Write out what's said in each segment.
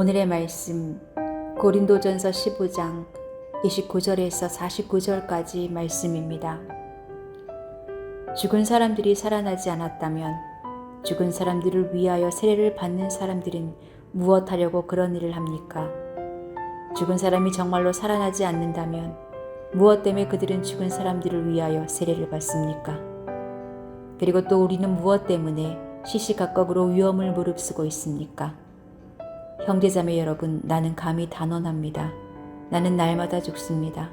오늘의 말씀 고린도전서 15장 29절에서 49절까지 말씀입니다. 죽은 사람들이 살아나지 않았다면 죽은 사람들을 위하여 세례를 받는 사람들은 무엇하려고 그런 일을 합니까? 죽은 사람이 정말로 살아나지 않는다면 무엇 때문에 그들은 죽은 사람들을 위하여 세례를 받습니까? 그리고 또 우리는 무엇 때문에 시시각각으로 위험을 무릅쓰고 있습니까? 형제자매 여러분, 나는 감히 단언합니다. 나는 날마다 죽습니다.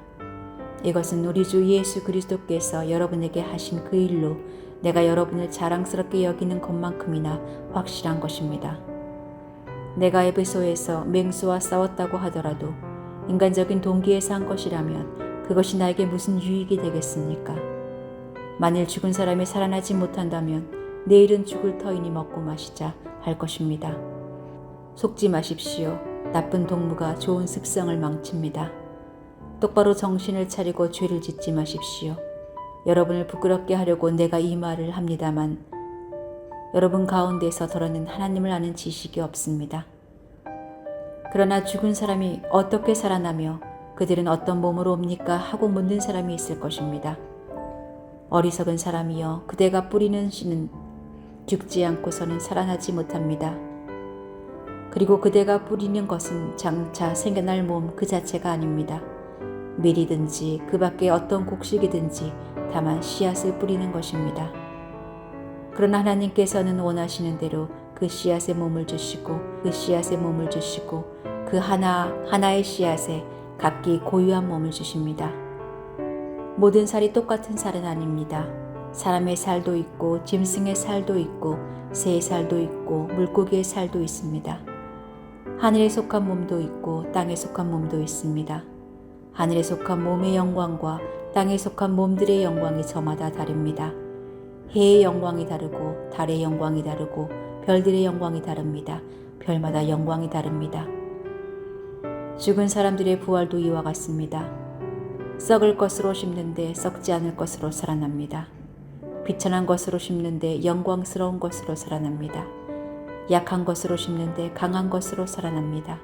이것은 우리 주 예수 그리스도께서 여러분에게 하신 그 일로 내가 여러분을 자랑스럽게 여기는 것만큼이나 확실한 것입니다. 내가 에베소에서 맹수와 싸웠다고 하더라도 인간적인 동기에서 한 것이라면 그것이 나에게 무슨 유익이 되겠습니까? 만일 죽은 사람이 살아나지 못한다면 내일은 죽을 터이니 먹고 마시자 할 것입니다. 속지 마십시오. 나쁜 동무가 좋은 습성을 망칩니다. 똑바로 정신을 차리고 죄를 짓지 마십시오. 여러분을 부끄럽게 하려고 내가 이 말을 합니다만 여러분 가운데서 더러는 하나님을 아는 지식이 없습니다. 그러나 죽은 사람이 어떻게 살아나며 그들은 어떤 몸으로 옵니까? 하고 묻는 사람이 있을 것입니다. 어리석은 사람이여, 그대가 뿌리는 씨는 죽지 않고서는 살아나지 못합니다. 그리고 그대가 뿌리는 것은 장차 생겨날 몸 그 자체가 아닙니다. 밀이든지 그 밖에 어떤 곡식이든지 다만 씨앗을 뿌리는 것입니다. 그러나 하나님께서는 원하시는 대로 그 씨앗에 몸을 주시고 그 하나하나의 씨앗에 각기 고유한 몸을 주십니다. 모든 살이 똑같은 살은 아닙니다. 사람의 살도 있고 짐승의 살도 있고 새의 살도 있고 물고기의 살도 있습니다. 하늘에 속한 몸도 있고 땅에 속한 몸도 있습니다. 하늘에 속한 몸의 영광과 땅에 속한 몸들의 영광이 저마다 다릅니다. 해의 영광이 다르고 달의 영광이 다르고 별들의 영광이 다릅니다. 별마다 영광이 다릅니다. 죽은 사람들의 부활도 이와 같습니다. 썩을 것으로 심는데 썩지 않을 것으로 살아납니다. 비천한 것으로 심는데 영광스러운 것으로 살아납니다. 약한 것으로 심는데 강한 것으로 살아납니다.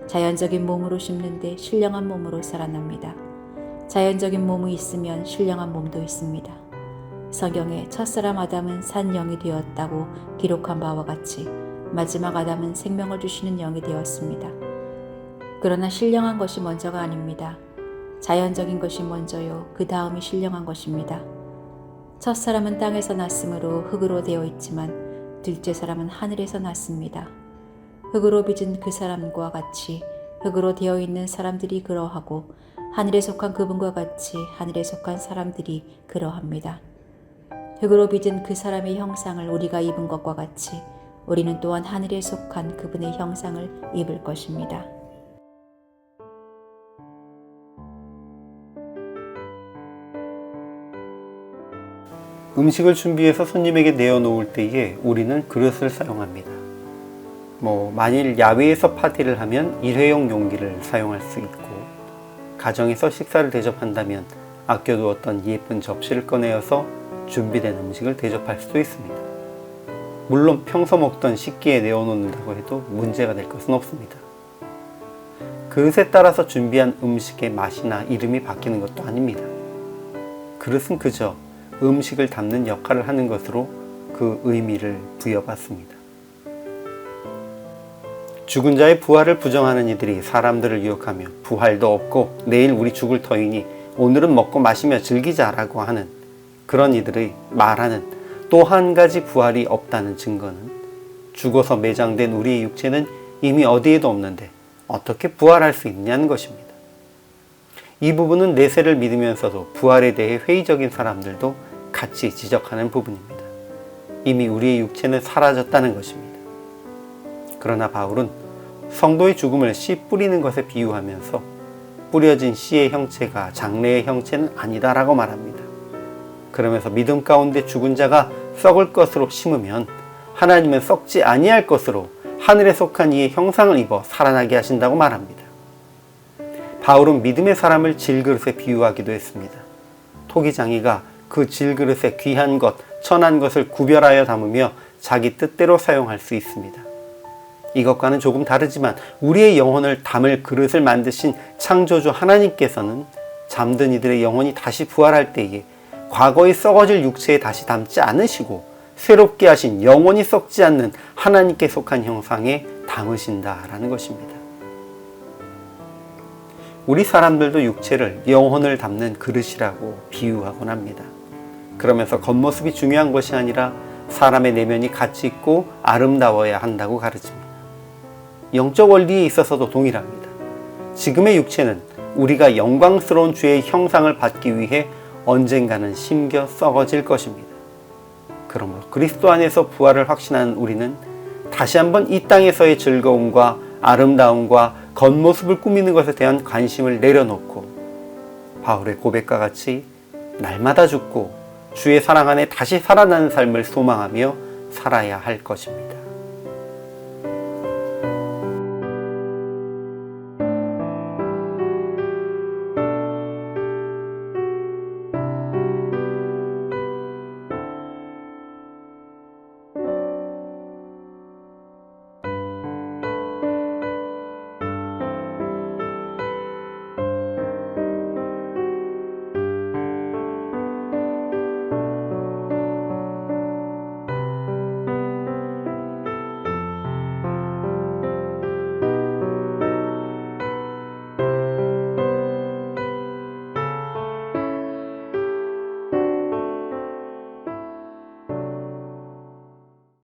자연적인 몸으로 심는데 신령한 몸으로 살아납니다. 자연적인 몸이 있으면 신령한 몸도 있습니다. 성경에 첫사람 아담은 산 영이 되었다고 기록한 바와 같이 마지막 아담은 생명을 주시는 영이 되었습니다. 그러나 신령한 것이 먼저가 아닙니다. 자연적인 것이 먼저요, 그 다음이 신령한 것입니다. 첫사람은 땅에서 났으므로 흙으로 되어 있지만 둘째 사람은 하늘에서 났습니다. 흙으로 빚은 그 사람과 같이 흙으로 되어 있는 사람들이 그러하고 하늘에 속한 그분과 같이 하늘에 속한 사람들이 그러합니다. 흙으로 빚은 그 사람의 형상을 우리가 입은 것과 같이 우리는 또한 하늘에 속한 그분의 형상을 입을 것입니다. 음식을 준비해서 손님에게 내어놓을 때에 우리는 그릇을 사용합니다. 만일 야외에서 파티를 하면 일회용 용기를 사용할 수 있고, 가정에서 식사를 대접한다면 아껴두었던 예쁜 접시를 꺼내어서 준비된 음식을 대접할 수도 있습니다. 물론 평소 먹던 식기에 내어놓는다고 해도 문제가 될 것은 없습니다. 그릇에 따라서 준비한 음식의 맛이나 이름이 바뀌는 것도 아닙니다. 그릇은 그저 음식을 담는 역할을 하는 것으로 그 의미를 부여받습니다. 죽은 자의 부활을 부정하는 이들이 사람들을 유혹하며 부활도 없고 내일 우리 죽을 터이니 오늘은 먹고 마시며 즐기자라고 하는 그런 이들의 말하는 또 한 가지 부활이 없다는 증거는 죽어서 매장된 우리의 육체는 이미 어디에도 없는데 어떻게 부활할 수 있냐는 것입니다. 이 부분은 내세를 믿으면서도 부활에 대해 회의적인 사람들도 같이 지적하는 부분입니다. 이미 우리의 육체는 사라졌다는 것입니다. 그러나 바울은 성도의 죽음을 씨 뿌리는 것에 비유하면서 뿌려진 씨의 형체가 장래의 형체는 아니다라고 말합니다. 그러면서 믿음 가운데 죽은 자가 썩을 것으로 심으면 하나님은 썩지 아니할 것으로 하늘에 속한 이의 형상을 입어 살아나게 하신다고 말합니다. 바울은 믿음의 사람을 질그릇에 비유하기도 했습니다. 토기장이가 그 질그릇에 귀한 것, 천한 것을 구별하여 담으며 자기 뜻대로 사용할 수 있습니다. 이것과는 조금 다르지만 우리의 영혼을 담을 그릇을 만드신 창조주 하나님께서는 잠든 이들의 영혼이 다시 부활할 때에 과거의 썩어질 육체에 다시 담지 않으시고 새롭게 하신 영원히 썩지 않는 하나님께 속한 형상에 담으신다라는 것입니다. 우리 사람들도 육체를 영혼을 담는 그릇이라고 비유하곤 합니다. 그러면서 겉모습이 중요한 것이 아니라 사람의 내면이 가치 있고 아름다워야 한다고 가르칩니다. 영적 원리에 있어서도 동일합니다. 지금의 육체는 우리가 영광스러운 주의 형상을 받기 위해 언젠가는 심겨 썩어질 것입니다. 그러므로 그리스도 안에서 부활을 확신하는 우리는 다시 한번 이 땅에서의 즐거움과 아름다움과 겉모습을 꾸미는 것에 대한 관심을 내려놓고 바울의 고백과 같이 날마다 죽고 주의 사랑 안에 다시 살아나는 삶을 소망하며 살아야 할 것입니다.